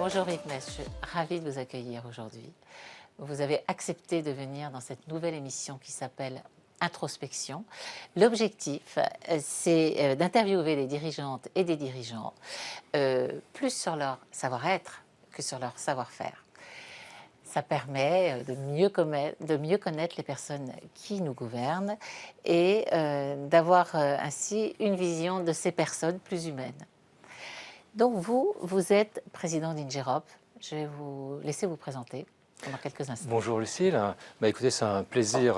Bonjour Meknes, je suis ravie de vous accueillir aujourd'hui. Vous avez accepté de venir dans cette nouvelle émission qui s'appelle Introspection. L'objectif, c'est d'interviewer des dirigeantes et des dirigeants, plus sur leur savoir-être que sur leur savoir-faire. Ça permet de mieux connaître les personnes qui nous gouvernent et d'avoir ainsi une vision de ces personnes plus humaines. Donc vous êtes président d'Ingerop. Je vais vous laisser vous présenter pendant quelques instants. Bonjour Lucille. Écoutez, c'est un plaisir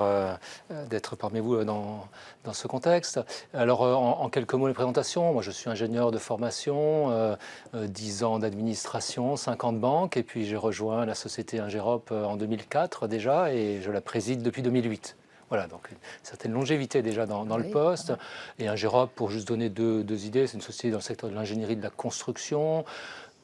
d'être parmi vous dans ce contexte. Alors en quelques mots de présentation, moi je suis ingénieur de formation, 10 ans d'administration, 50 banques, et puis j'ai rejoint la société Ingerop en 2004 déjà, et je la préside depuis 2008. Voilà, donc une certaine longévité déjà dans le poste. Et Ingerop, pour juste donner deux idées, c'est une société dans le secteur de l'ingénierie de la construction,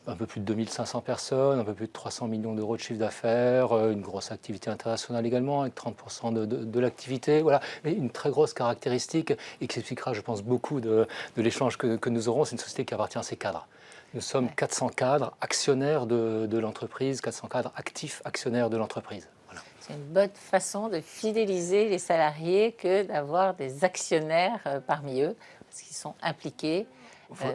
un peu plus de 2500 personnes, un peu plus de 300 millions d'euros de chiffre d'affaires, une grosse activité internationale également, avec 30% de l'activité. Voilà, mais une très grosse caractéristique et qui expliquera, je pense, beaucoup de l'échange que nous aurons, c'est une société qui appartient à ses cadres. Nous sommes 400 cadres actionnaires de l'entreprise, 400 cadres actifs actionnaires de l'entreprise. Voilà. C'est une bonne façon de fidéliser les salariés que d'avoir des actionnaires parmi eux, parce qu'ils sont impliqués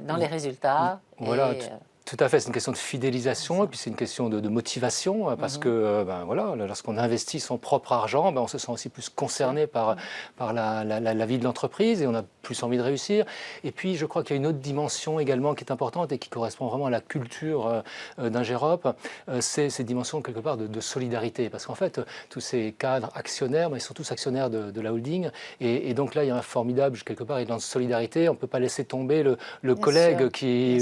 dans les résultats. Voilà. Et, tout à fait, c'est une question de fidélisation et puis c'est une question de motivation parce que voilà, lorsqu'on investit son propre argent, on se sent aussi plus concerné par la vie de l'entreprise et on a plus envie de réussir. Et puis je crois qu'il y a une autre dimension également qui est importante et qui correspond vraiment à la culture d'Ingerop, c'est cette dimension quelque part de solidarité. Parce qu'en fait, tous ces cadres actionnaires, ils sont tous actionnaires de la holding et donc là, il y a un formidable, quelque part, élan de solidarité. On ne peut pas laisser tomber le collègue qui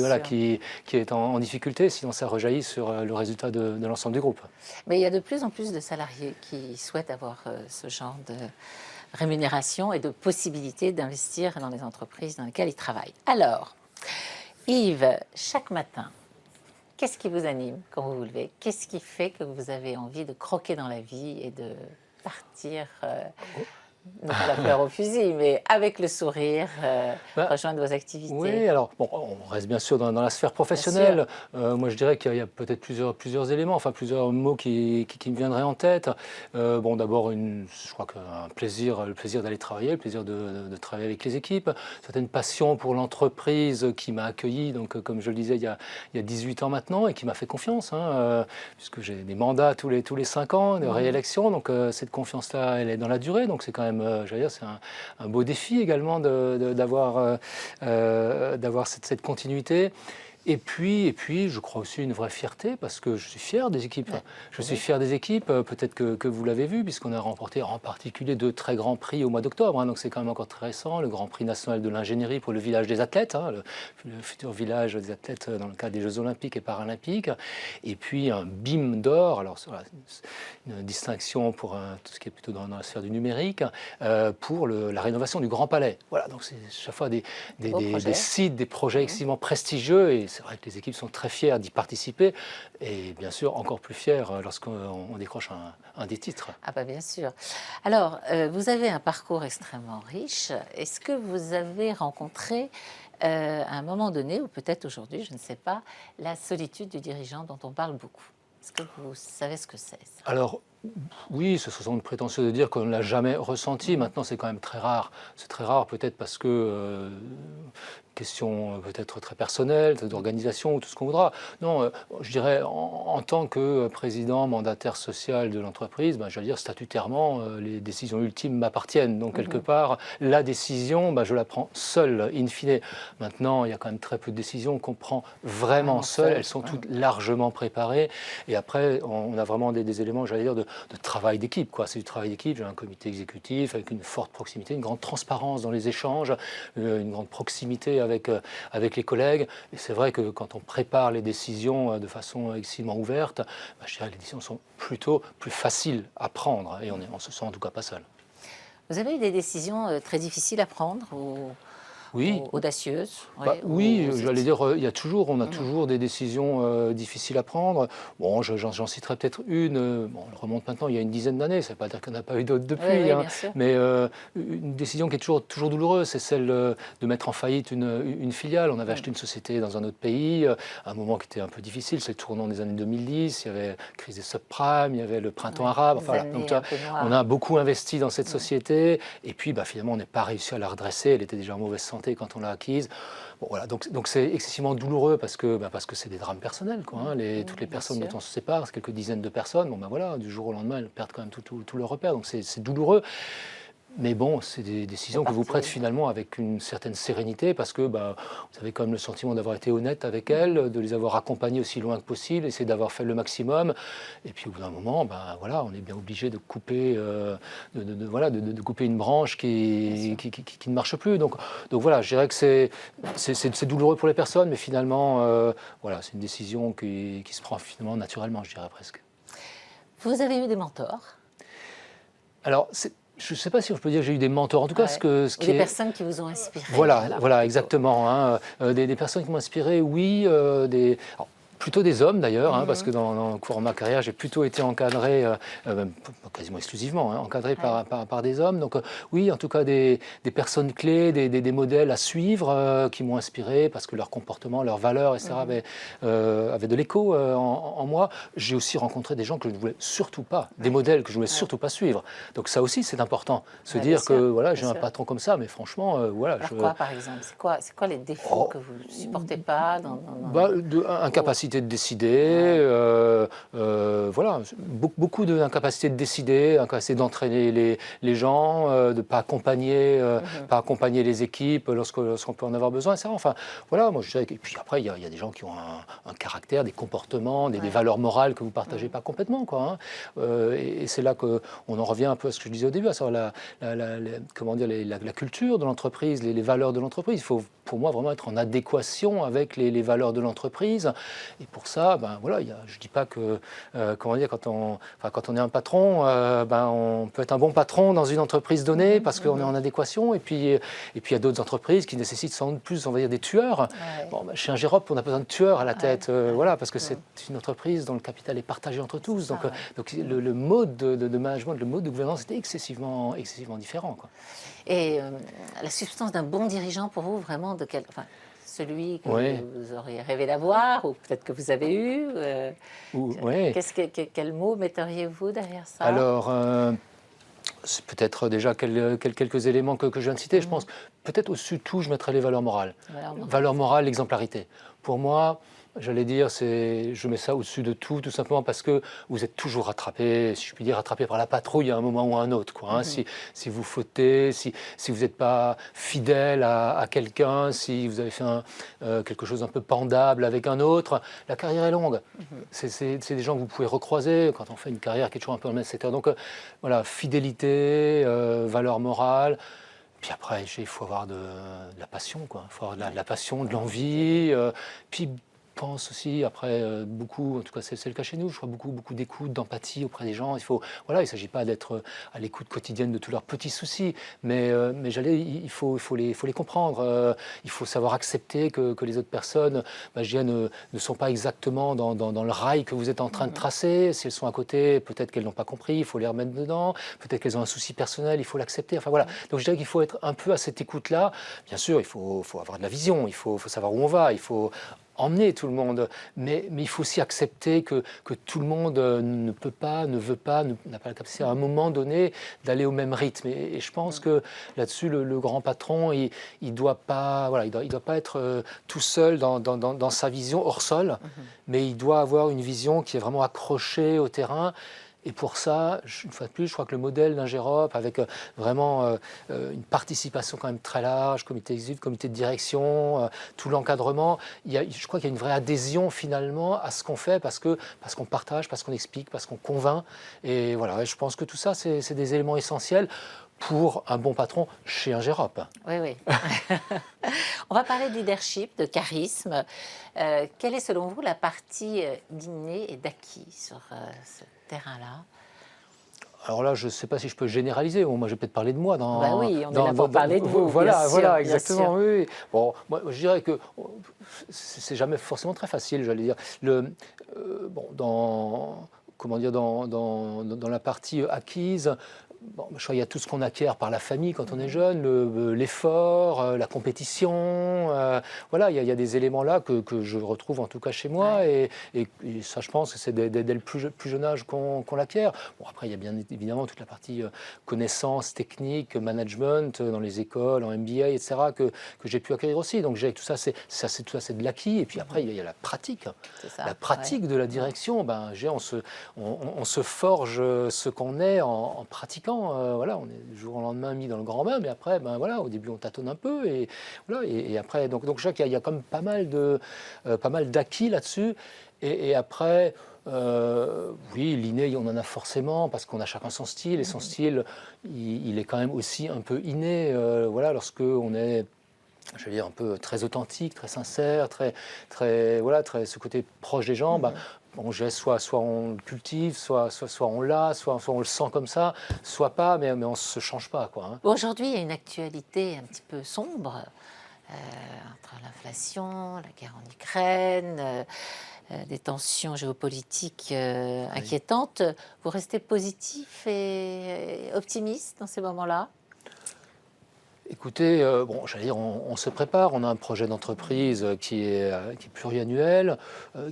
est en difficulté, sinon ça rejaillit sur le résultat de l'ensemble du groupe. Mais il y a de plus en plus de salariés qui souhaitent avoir ce genre de rémunération et de possibilité d'investir dans les entreprises dans lesquelles ils travaillent. Alors, Yves, chaque matin, qu'est-ce qui vous anime quand vous vous levez? Qu'est-ce qui fait que vous avez envie de croquer dans la vie et de partir non pas la fleur au fusil, mais avec le sourire, rejoindre vos activités? Oui, alors bon, on reste bien sûr dans la sphère professionnelle. Moi, je dirais qu'il y a peut-être plusieurs éléments, enfin plusieurs mots qui me viendraient en tête. Bon, d'abord, je crois qu'un plaisir, le plaisir d'aller travailler, le plaisir de travailler avec les équipes, certaine passion pour l'entreprise qui m'a accueilli, donc comme je le disais, il y a 18 ans maintenant, et qui m'a fait confiance, puisque j'ai des mandats tous les 5 ans de réélection, donc cette confiance-là, elle est dans la durée, donc c'est quand même c'est un beau défi également d'avoir cette continuité. Et puis, je crois aussi une vraie fierté parce que je suis fier des équipes. Je suis fier des équipes, peut-être que vous l'avez vu, puisqu'on a remporté en particulier 2 très grands prix au mois d'octobre. Donc c'est quand même encore très récent. Le Grand Prix national de l'ingénierie pour le village des athlètes, le futur village des athlètes dans le cadre des Jeux olympiques et paralympiques. Et puis un BIM d'or, alors une distinction pour tout ce qui est plutôt dans la sphère du numérique, pour la rénovation du Grand Palais. Voilà, donc c'est chaque fois des sites, des projets extrêmement prestigieux et c'est vrai que les équipes sont très fières d'y participer et bien sûr encore plus fières lorsqu'on décroche un des titres. Ah bah bien sûr. Alors, vous avez un parcours extrêmement riche. Est-ce que vous avez rencontré à un moment donné, ou peut-être aujourd'hui, je ne sais pas, la solitude du dirigeant dont on parle beaucoup? Est-ce que vous savez ce que c'est? Alors, oui, ce serait prétentieux de dire qu'on ne l'a jamais ressenti. Maintenant, c'est quand même très rare. C'est très rare peut-être parce que question peut-être très personnelle, d'organisation ou tout ce qu'on voudra. Non, je dirais en tant que président mandataire social de l'entreprise, je veux dire statutairement, les décisions ultimes m'appartiennent. Donc quelque part, la décision, je la prends seule, in fine. Maintenant, il y a quand même très peu de décisions qu'on prend vraiment seule. Elles sont toutes largement préparées. Et après, on a vraiment des éléments, j'allais dire, de travail d'équipe. C'est du travail d'équipe. J'ai un comité exécutif avec une forte proximité, une grande transparence dans les échanges, une grande proximité avec les collègues. Et c'est vrai que quand on prépare les décisions de façon extrêmement ouverte, je dirais que les décisions sont plutôt plus faciles à prendre et on se sent en tout cas pas seul. Vous avez eu des décisions très difficiles à prendre ou Oui. Audacieuse. Oui, j'allais dire, on a toujours des décisions difficiles à prendre. Bon, j'en citerai peut-être une, bon, elle remonte maintenant il y a une dizaine d'années, ça ne veut pas dire qu'il n'y en a pas eu d'autres depuis, Oui, hein, bien sûr. mais une décision qui est toujours douloureuse, c'est celle de mettre en faillite une filiale. On avait acheté une société dans un autre pays, à un moment qui était un peu difficile, c'est le tournant des années 2010, il y avait la crise des subprimes, il y avait le printemps arabe, enfin, voilà. Donc, on a beaucoup investi dans cette société, et puis finalement on n'est pas réussi à la redresser, elle était déjà en mauvaise santé quand on l'a acquise. Bon, voilà, donc c'est excessivement douloureux parce que c'est des drames personnels, quoi, hein. Toutes les personnes dont on se sépare, c'est quelques dizaines de personnes, bon voilà, du jour au lendemain elles perdent quand même tout leur repère, donc c'est douloureux. Mais bon, c'est des décisions que vous prêtez finalement avec une certaine sérénité parce que vous avez quand même le sentiment d'avoir été honnête avec elles, de les avoir accompagnées aussi loin que possible, essayer d'avoir fait le maximum. Et puis au bout d'un moment, voilà, on est bien obligé de couper, de couper une branche qui ne marche plus. Donc voilà, je dirais que c'est douloureux pour les personnes, mais finalement, voilà, c'est une décision qui se prend finalement naturellement, je dirais presque. Vous avez eu des mentors? Alors, je ne sais pas si je peux dire que j'ai eu des mentors. En tout cas, des personnes qui vous ont inspiré. Voilà, exactement. Hein. Des personnes qui m'ont inspiré, oui. Alors, plutôt des hommes d'ailleurs, parce que dans le cours de ma carrière, j'ai plutôt été encadré, quasiment exclusivement, encadré par des hommes. Donc oui, en tout cas des personnes clés, des modèles à suivre qui m'ont inspiré parce que leur comportement, leurs valeurs, etc. Avaient de l'écho en moi. J'ai aussi rencontré des gens que je ne voulais surtout pas, des modèles que je ne voulais surtout pas suivre. Donc ça aussi, c'est important. Se dire que voilà, j'ai un patron comme ça, mais franchement, voilà. Alors quoi, par exemple? C'est quoi les défauts que vous ne supportez pas incapacité de décider, voilà, beaucoup d'incapacité de décider, incapacité d'entraîner les gens, de ne pas accompagner, les équipes lorsqu'on peut en avoir besoin, etc. Enfin, voilà, moi je dirais. Et puis après, il y a des gens qui ont un caractère, des comportements, des valeurs morales que vous ne partagez pas complètement, quoi, hein. Et c'est là qu'on en revient un peu à ce que je disais au début, à savoir la culture de l'entreprise, les valeurs de l'entreprise. Il faut, pour moi, vraiment être en adéquation avec les valeurs de l'entreprise. Et pour ça, voilà, je ne dis pas que, quand on est un patron, on peut être un bon patron dans une entreprise donnée parce qu'on est en adéquation. Et puis il y a d'autres entreprises qui nécessitent sans doute plus, on va dire, des tueurs. Ouais. Bon, chez Ingérop, on a besoin de tueurs à la tête, voilà, parce que c'est une entreprise dont le capital est partagé entre tous. Donc le mode de management, le mode de gouvernance était excessivement différent, quoi. Et la substance d'un bon dirigeant pour vous, vraiment, celui que vous auriez rêvé d'avoir, ou peut-être que vous avez eu. Quel mot metteriez-vous derrière ça? Alors, c'est peut-être déjà quelques éléments que je viens de citer. Je pense peut-être au-dessus de tout, je mettrais les valeurs morales. Valeurs morales, l'exemplarité. Pour moi, j'allais dire, je mets ça au-dessus de tout simplement parce que vous êtes toujours rattrapé, si je puis dire, rattrapé par la patrouille à un moment ou à un autre, quoi, hein. Si vous fautez, si vous n'êtes pas fidèle à quelqu'un, si vous avez fait quelque chose un peu pendable avec un autre, la carrière est longue. C'est des gens que vous pouvez recroiser quand on fait une carrière qui est toujours un peu dans le même secteur. Donc voilà, fidélité, valeur morale. Puis après, il faut avoir de la passion, quoi. Il faut avoir de la passion, de l'envie. Puis pense aussi, après, beaucoup, en tout cas c'est le cas chez nous, je crois beaucoup d'écoute, d'empathie auprès des gens. Il ne s'agit pas d'être à l'écoute quotidienne de tous leurs petits soucis, mais il faut les comprendre. Il faut savoir accepter que les autres personnes, ne sont pas exactement dans le rail que vous êtes en train de tracer. Si elles sont à côté, peut-être qu'elles n'ont pas compris, il faut les remettre dedans. Peut-être qu'elles ont un souci personnel, il faut l'accepter. Enfin voilà. Donc je dirais qu'il faut être un peu à cette écoute-là. Bien sûr, il faut avoir de la vision, il faut savoir où on va, il faut emmener tout le monde, mais il faut aussi accepter que tout le monde ne peut pas, ne veut pas, n'a pas la capacité à un moment donné d'aller au même rythme. Et je pense que là-dessus, le grand patron, il doit pas être tout seul dans sa vision hors sol, mais il doit avoir une vision qui est vraiment accrochée au terrain. Et pour ça, une fois de plus, je crois que le modèle d'Ingérop, avec vraiment une participation quand même très large, comité exécutif, comité de direction, tout l'encadrement, je crois qu'il y a une vraie adhésion finalement à ce qu'on fait parce qu'on partage, parce qu'on explique, parce qu'on convainc. Et voilà, je pense que tout ça, c'est des éléments essentiels pour un bon patron chez Ingérop. Oui. On va parler de leadership, de charisme. Quelle est selon vous la partie d'inné et d'acquis sur ce terrain-là? Alors là, je ne sais pas si je peux généraliser. Bon, moi, je vais peut-être parler de moi. Bah oui, on est là pour parler de vous. Voilà, bien voilà, sûr, exactement. bien sûr. Oui, oui. Bon, moi, je dirais que c'est jamais forcément très facile, j'allais dire. Bon, comment dire, dans la partie acquise. Bon, je crois qu'il y a tout ce qu'on acquiert par la famille quand on est jeune, l'effort, la compétition. Voilà, il y a des éléments là que je retrouve en tout cas chez moi. Ouais. Et ça, je pense que c'est dès le plus jeune âge qu'on l'acquiert. Bon, après, il y a bien évidemment toute la partie connaissances techniques, management dans les écoles, en MBA, etc., que j'ai pu acquérir aussi. Donc, tout ça, tout ça, c'est de l'acquis. Et puis après, il y a la pratique. C'est ça, La pratique de la direction, ben, on se forge ce qu'on est en pratiquant. Voilà, on est du jour au lendemain mis dans le grand bain, mais après, ben, voilà, au début, on tâtonne un peu. Et, voilà, et après, donc je vois qu'il y a quand même pas mal d'acquis là-dessus. Et après, oui, l'inné, on en a forcément, parce qu'on a chacun son style, et son style, il est quand même aussi un peu inné. Voilà, lorsque on est, je veux dire, un peu très authentique, très sincère, voilà, ce côté proche des gens, bah, on geste, soit on le cultive, soit on l'a, soit on le sent comme ça, soit pas, mais on ne se change pas, quoi, hein. Bon, aujourd'hui, il y a une actualité un petit peu sombre entre l'inflation, la guerre en Ukraine, des tensions géopolitiques inquiétantes. Vous restez positif et optimiste dans ces moments-là? Écoutez, bon, j'allais dire, on se prépare. On a un projet d'entreprise qui est pluriannuel,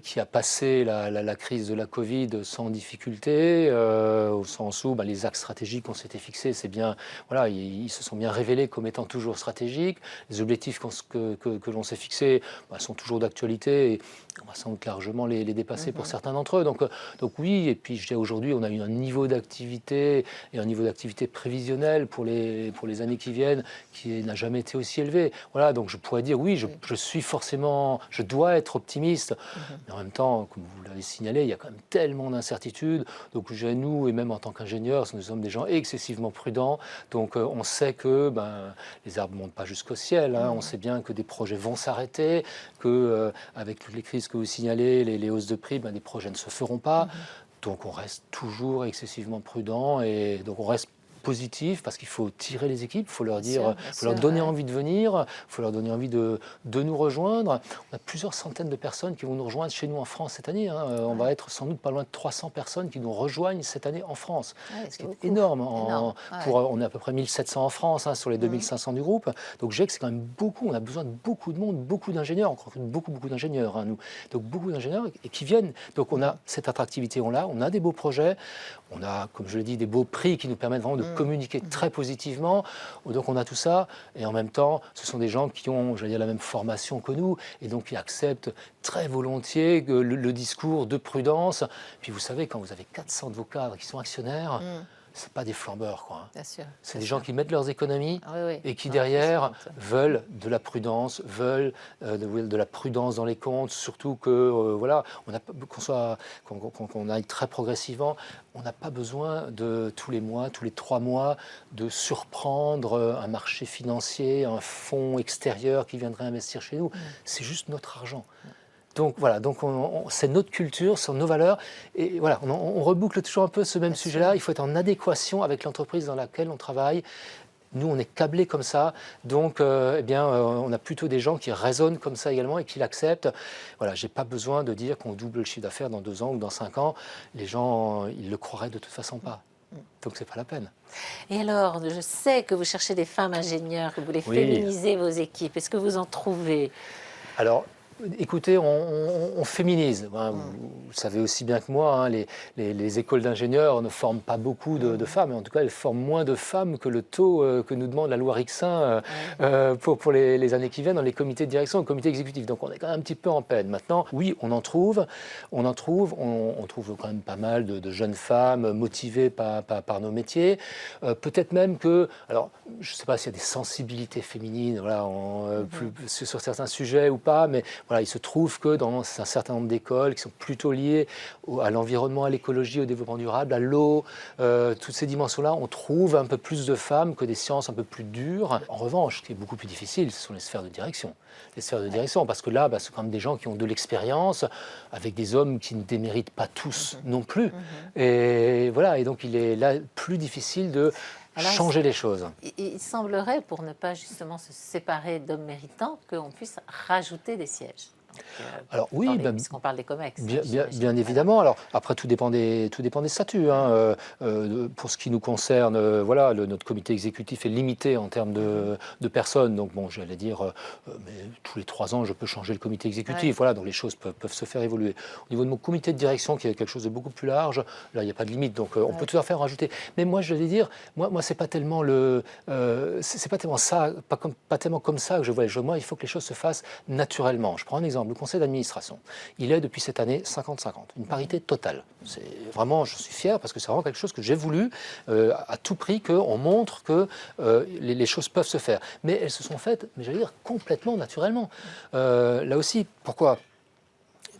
qui a passé la crise de la Covid sans difficulté, au sens où ben, les axes stratégiques qu'on s'était fixés, c'est bien, voilà, ils se sont bien révélés comme étant toujours stratégiques. Les objectifs que l'on s'est fixés ben, sont toujours d'actualité et on va sans doute largement les dépasser pour certains d'entre eux. Donc oui, et puis je dirais aujourd'hui, on a eu un niveau d'activité et un niveau d'activité prévisionnel pour les années qui viennent qui n'a jamais été aussi élevé. Voilà, donc je pourrais dire oui, je suis forcément, je dois être optimiste, mais en même temps, comme vous l'avez signalé, il y a quand même tellement d'incertitudes. Donc nous, et même en tant qu'ingénieurs, nous sommes des gens excessivement prudents. Donc on sait que les arbres ne montent pas jusqu'au ciel. Hein. On sait bien que des projets vont s'arrêter, que avec toutes les crises que vous signalez, les hausses de prix, des projets ne se feront pas. Donc on reste toujours excessivement prudent et donc on reste positif parce qu'il faut tirer les équipes, il faut leur dire, faut leur donner envie de venir, il faut leur donner envie de nous rejoindre. On a plusieurs centaines de personnes qui vont nous rejoindre chez nous en France cette année. Hein. On va être sans doute pas loin de 300 personnes qui nous rejoignent cette année en France, ce qui est énorme. On est à peu près 1700 en France sur les 2500 du groupe. Donc je sais que c'est quand même beaucoup. On a besoin de beaucoup de monde, beaucoup d'ingénieurs, encore beaucoup d'ingénieurs. Nous. Donc beaucoup d'ingénieurs et qui viennent. Donc on a cette attractivité, on a des beaux projets. On a, comme je l'ai dit, des beaux prix qui nous permettent vraiment de communiquer très positivement. Donc on a tout ça. Et en même temps, ce sont des gens qui ont, j'allais dire, la même formation que nous et donc qui acceptent très volontiers le discours de prudence. Puis vous savez, quand vous avez 400 de vos cadres qui sont actionnaires, c'est pas des flambeurs, quoi. Bien sûr, c'est des gens qui mettent leurs économies et qui derrière veulent de la prudence, veulent de la prudence dans les comptes, surtout que voilà, qu'on aille très progressivement. On n'a pas besoin de tous les mois, tous les 3 mois, de surprendre un marché financier, un fonds extérieur qui viendrait investir chez nous. C'est juste notre argent. Donc voilà, c'est notre culture, ce sont nos valeurs. Et voilà, on reboucle toujours un peu ce même sujet-là. Il faut être en adéquation avec l'entreprise dans laquelle on travaille. Nous, on est câblés comme ça. Donc, on a plutôt des gens qui raisonnent comme ça également et qui l'acceptent. Voilà, je n'ai pas besoin de dire qu'on double le chiffre d'affaires dans 2 ans ou dans 5 ans. Les gens, ils le croiraient de toute façon pas. Donc, c'est pas la peine. Et alors, je sais que vous cherchez des femmes ingénieures, que vous voulez féminiser vos équipes. Est-ce que vous en trouvez? Alors, écoutez, on féminise. Vous savez aussi bien que moi, les écoles d'ingénieurs ne forment pas beaucoup de femmes. En tout cas, elles forment moins de femmes que le taux que nous demande la loi Rixin pour les années qui viennent dans les comités de direction et les comités exécutifs. Donc, on est quand même un petit peu en peine. Maintenant, oui, on trouve quand même pas mal de jeunes femmes motivées par nos métiers. Peut-être même que, alors, je ne sais pas s'il y a des sensibilités féminines sur certains sujets ou pas, mais voilà, il se trouve que dans un certain nombre d'écoles qui sont plutôt liées à l'environnement, à l'écologie, au développement durable, à l'eau, toutes ces dimensions-là, on trouve un peu plus de femmes que des sciences un peu plus dures. En revanche, ce qui est beaucoup plus difficile, ce sont les sphères de direction. Les sphères de direction, parce que là, c'est quand même des gens qui ont de l'expérience, avec des hommes qui ne déméritent pas tous non plus. Et voilà, et donc il est là plus difficile de changer les choses. Il semblerait, pour ne pas justement se séparer d'hommes méritants, qu'on puisse rajouter des sièges. Alors oui, puisqu'on parle des COMEX. Bien évidemment. Alors après, tout dépend des statuts. Hein. Pour ce qui nous concerne, voilà, notre comité exécutif est limité en termes de personnes. Donc bon, j'allais dire, mais tous les 3 ans, je peux changer le comité exécutif. Ouais. Voilà, donc les choses peuvent se faire évoluer. Au niveau de mon comité de direction, qui est quelque chose de beaucoup plus large, là, il n'y a pas de limite. Donc on peut tout à fait en rajouter. Mais moi, je vais dire, moi, c'est pas tellement c'est pas tellement ça, pas tellement comme ça que je vois. Moi, il faut que les choses se fassent naturellement. Je prends un exemple. Le conseil d'administration, il est depuis cette année 50-50, une parité totale. C'est vraiment, je suis fier parce que c'est vraiment quelque chose que j'ai voulu à tout prix, qu'on montre que les choses peuvent se faire. Mais elles se sont faites, mais j'allais dire, complètement naturellement. Là aussi, pourquoi ?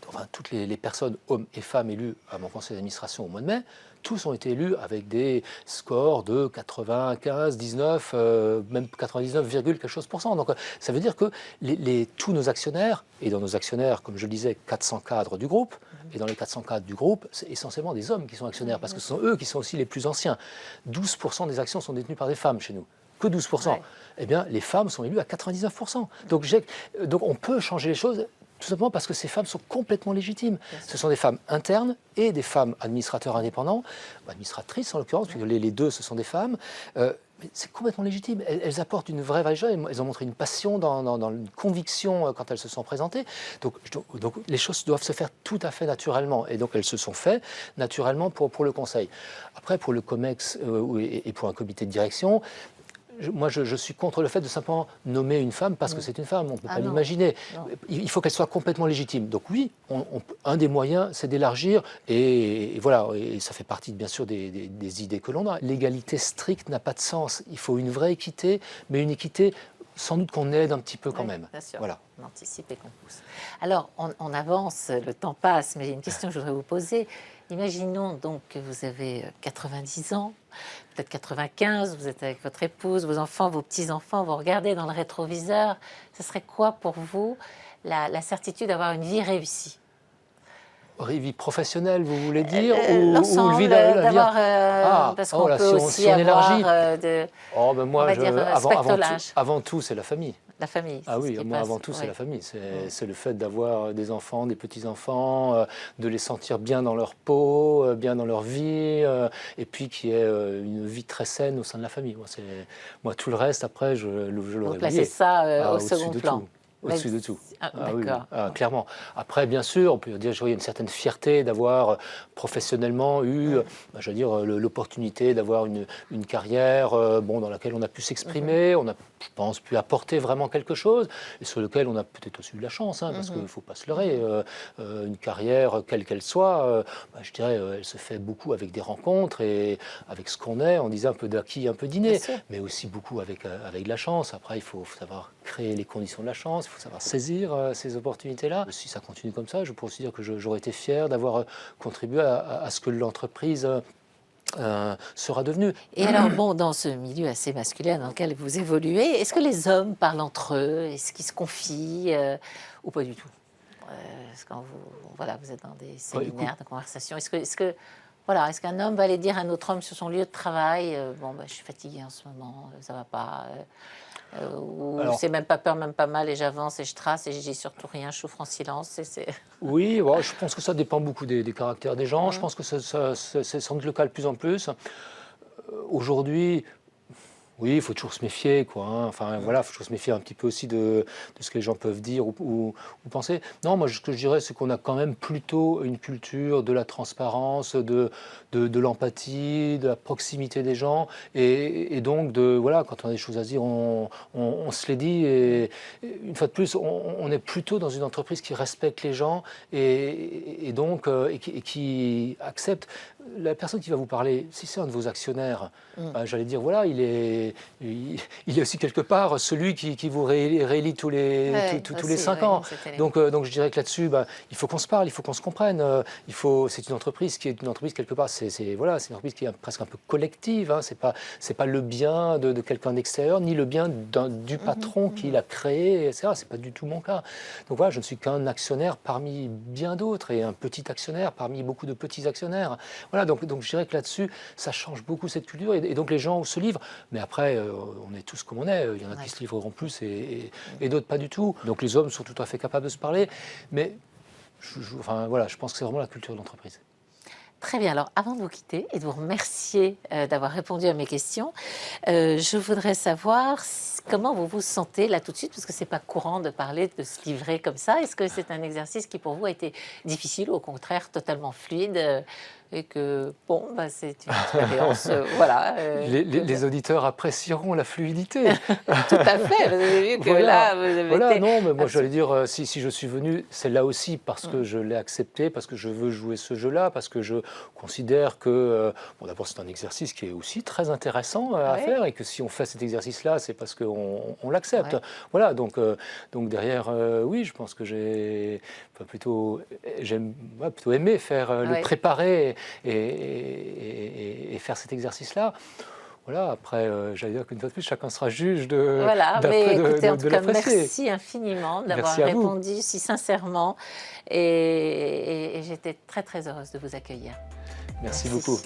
Enfin, toutes les personnes, hommes et femmes élues à mon conseil d'administration au mois de mai, tous ont été élus avec des scores de 95, 19, même 99, quelque chose %. Donc ça veut dire que tous nos actionnaires, et dans nos actionnaires, comme je le disais, 400 cadres du groupe, et dans les 400 cadres du groupe, c'est essentiellement des hommes qui sont actionnaires, parce que ce sont eux qui sont aussi les plus anciens. 12% des actions sont détenues par des femmes chez nous. Que 12%. Ouais. Eh bien, les femmes sont élues à 99%. Donc on peut changer les choses. Tout simplement parce que ces femmes sont complètement légitimes. Ce sont des femmes internes et des femmes administrateurs indépendants, administratrices en l'occurrence, puisque les deux, ce sont des femmes. C'est complètement légitime. Elles apportent une vraie valeur. Elles ont montré une passion, dans une conviction quand elles se sont présentées. Donc les choses doivent se faire tout à fait naturellement. Et donc elles se sont faites naturellement pour le conseil. Après, pour le COMEX et pour un comité de direction, moi, je suis contre le fait de simplement nommer une femme parce que c'est une femme. On ne peut pas l'imaginer. Il faut qu'elle soit complètement légitime. Donc oui, un des moyens, c'est d'élargir. Et voilà, et ça fait partie, bien sûr, des idées que l'on a. L'égalité stricte n'a pas de sens. Il faut une vraie équité, mais une équité sans doute qu'on aide un petit peu quand même. Bien sûr. Voilà. On anticipe et qu'on pousse. Alors, on avance, le temps passe, mais il y a une question que je voudrais vous poser. Imaginons donc que vous avez 90 ans, peut-être 95, vous êtes avec votre épouse, vos enfants, vos petits-enfants, vous regardez dans le rétroviseur. Ce serait quoi pour vous la certitude d'avoir une vie réussie ? Vie professionnelle, vous voulez dire, l'ensemble, ou vie d'avoir, parce qu'on peut aussi avoir moi, spectolage. Avant tout, c'est la famille. La famille. Ah oui, moi avant tout, c'est la famille. C'est le fait d'avoir des enfants, des petits-enfants, de les sentir bien dans leur peau, bien dans leur vie, et puis qu'il y ait une vie très saine au sein de la famille. Moi tout le reste, après, je l'aurais oublié. Vous placez ça au second plan. Au-dessus de tout. D'accord. Oui, clairement. Après, bien sûr, on peut dire qu'il y a une certaine fierté d'avoir professionnellement eu, je veux dire, l'opportunité d'avoir une carrière dans laquelle on a pu s'exprimer, on a, je pense, pu apporter vraiment quelque chose, et sur lequel on a peut-être aussi eu de la chance, parce qu'il ne faut pas se leurrer. Une carrière, quelle qu'elle soit, je dirais, elle se fait beaucoup avec des rencontres et avec ce qu'on est. On disait un peu d'acquis, un peu d'inné, mais aussi beaucoup avec de la chance. Après, il faut savoir créer les conditions de la chance, il faut savoir saisir ces opportunités-là. Si ça continue comme ça, je pourrais aussi dire que j'aurais été fier d'avoir contribué à ce que l'entreprise sera devenue. Et alors, dans ce milieu assez masculin dans lequel vous évoluez, est-ce que les hommes parlent entre eux? Est-ce qu'ils se confient ou pas du tout? Quand vous êtes dans des séminaires, des conversations, est-ce qu'un homme va aller dire à un autre homme sur son lieu de travail, je suis fatigué en ce moment, ça va pas, ou c'est même pas peur, même pas mal, et j'avance et je trace et je dis surtout rien, je souffre en silence. Oui, je pense que ça dépend beaucoup des caractères des gens. Je pense que c'est sans doute le cas de plus en plus. Aujourd'hui, oui, il faut toujours se méfier, quoi. Enfin, voilà, il faut toujours se méfier un petit peu aussi de ce que les gens peuvent dire ou penser. Non, moi, ce que je dirais, c'est qu'on a quand même plutôt une culture de la transparence, de l'empathie, de la proximité des gens, et donc, quand on a des choses à se dire, on se les dit. Et une fois de plus, on est plutôt dans une entreprise qui respecte les gens et qui accepte. la personne qui va vous parler, si c'est un de vos actionnaires, j'allais dire, voilà, il est aussi quelque part celui qui vous réélit tous les 5 ans. Donc je dirais que là-dessus, il faut qu'on se parle, il faut qu'on se comprenne. C'est une entreprise qui est une entreprise quelque part, c'est une entreprise qui est presque un peu collective. Hein, c'est pas le bien de quelqu'un d'extérieur, ni le bien du patron qui l'a créé, etc. C'est pas du tout mon cas. Donc voilà, je ne suis qu'un actionnaire parmi bien d'autres et un petit actionnaire parmi beaucoup de petits actionnaires. Voilà, donc je dirais que là-dessus, ça change beaucoup cette culture et donc les gens se livrent. Mais après, on est tous comme on est. Il y en a qui se livreront plus et d'autres pas du tout. Donc les hommes sont tout à fait capables de se parler. Mais je pense que c'est vraiment la culture de l'entreprise. Très bien. Alors, avant de vous quitter et de vous remercier d'avoir répondu à mes questions, je voudrais savoir comment vous vous sentez là tout de suite, parce que c'est pas courant de parler, de se livrer comme ça. Est-ce que c'est un exercice qui pour vous a été difficile ou au contraire totalement fluide et que c'est une expérience, voilà. Les auditeurs apprécieront la fluidité. Tout à fait. Vous avez vu que là, vous avez été... non, mais moi j'allais dire, si je suis venu, c'est là aussi parce que je l'ai accepté, parce que je veux jouer ce jeu-là, parce que je considère que, d'abord c'est un exercice qui est aussi très intéressant à faire et que si on fait cet exercice-là, c'est parce qu'on l'accepte. Ouais. Voilà, donc derrière, oui, je pense que j'ai plutôt aimé faire le préparer et faire cet exercice-là. Voilà, après, j'allais dire qu'une fois de plus, chacun sera juge de écoutez, en tout cas, merci infiniment d'avoir répondu si sincèrement. Et j'étais très, très heureuse de vous accueillir. Merci beaucoup.